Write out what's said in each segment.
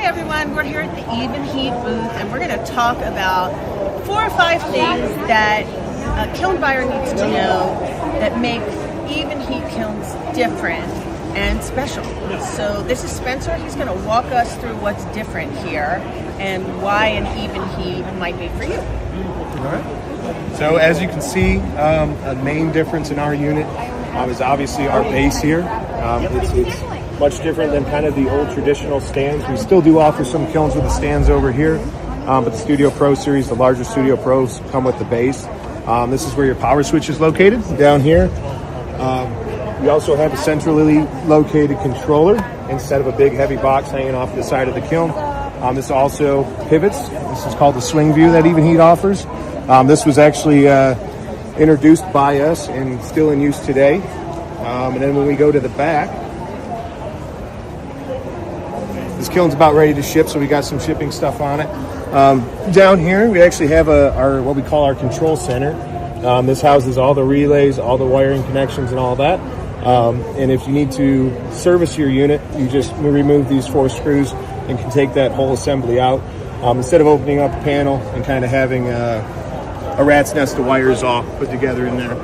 everyone, we're here at the Evenheat booth and we're going to talk about 4 or 5 things that a kiln buyer needs to know that make Evenheat kilns different and special. So this is Spencer. He's going to walk us through what's different here and why an Evenheat might be for you. All right. So as you can see, a main difference in our unit is obviously our base here. It's much different than kind of the old traditional stands. We still do offer some kilns with the stands over here, but the Studio Pro series, the larger Studio Pros, come with the base. This is where your power switch is located, down here. We also have a centrally located controller instead of a big heavy box hanging off the side of the kiln. This also pivots. This is called the swing view that Evenheat offers. This was actually introduced by us and still in use today. And then when we go to the back, this kiln's about ready to ship, so we got some shipping stuff on it. Down here, we actually have our what we call our control center. This houses all the relays, all the wiring connections, and all that. And if you need to service your unit, you just remove these 4 screws and can take that whole assembly out. Instead of opening up a panel and kind of having a rat's nest of wires all put together in there.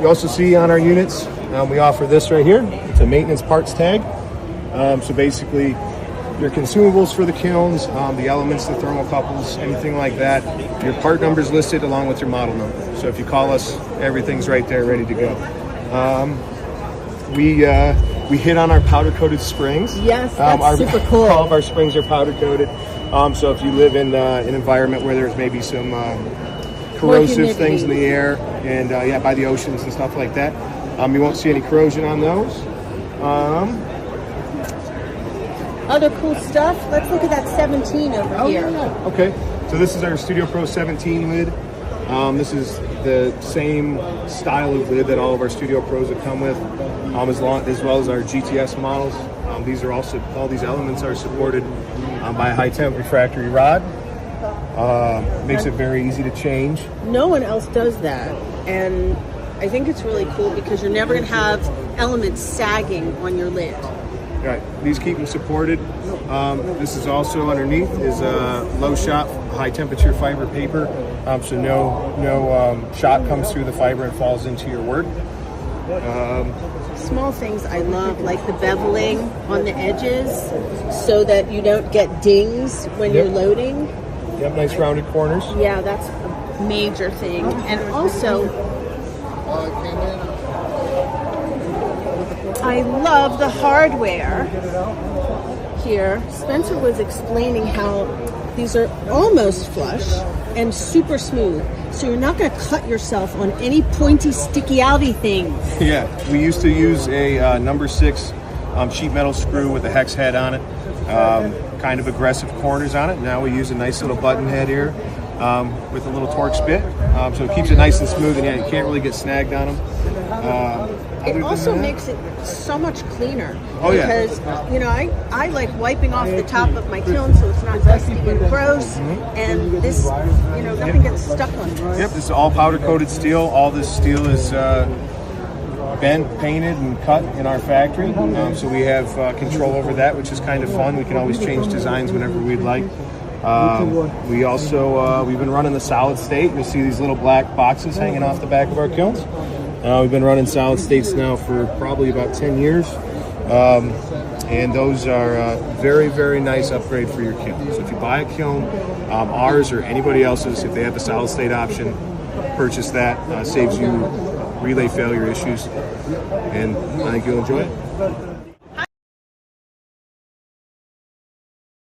You also see on our units, we offer this right here. It's a maintenance parts tag. So basically, your consumables for the kilns, the elements, the thermocouples, anything like that. Your part number is listed along with your model number. So if you call us, everything's right there, ready to go. We hit on our powder-coated springs. Yes, that's super cool. All of our springs are powder-coated. So if you live in an environment where there's maybe some corrosive things in the air, and by the oceans and stuff like that, you won't see any corrosion on those. Other cool stuff. Let's look at that 17 over here. Yeah. Okay, so this is our Studio Pro 17 lid. This is the same style of lid that all of our Studio Pros have come with, as well as our GTS models. These are also, all these elements are supported by a high temp refractory rod. Makes it very easy to change. No one else does that, and I think it's really cool because you're never going to have elements sagging on your lid. Right, these keep them supported. This is also underneath is low shot, high temperature fiber paper, so no shot comes through the fiber and falls into your work. Small things I love, like the beveling on the edges, so that you don't get dings when you're loading. Yep, nice rounded corners. Yeah, that's a major thing, and also, I love the hardware here. Spencer was explaining how these are almost flush and super smooth, so you're not going to cut yourself on any pointy, sticky-outy things. Yeah, we used to use a number 6 sheet metal screw with a hex head on it, kind of aggressive corners on it. Now we use a nice little button head here with a little torque spit, so it keeps it nice and smooth, and you can't really get snagged on them. It also makes it so much cleaner. Oh, because, I like wiping off the top of my kiln so it's not dusty and gross, and this, nothing gets stuck on this. Yep, this is all powder-coated steel. All this steel is bent, painted, and cut in our factory. So we have control over that, which is kind of fun. We can always change designs whenever we'd like. We also, we've been running the solid state. You'll see these little black boxes hanging off the back of our kilns. We've been running solid states now for probably about 10 years. And those are a very, very nice upgrade for your kiln. So if you buy a kiln, ours or anybody else's, if they have the solid state option, purchase that. Saves you relay failure issues. And I think you'll enjoy it.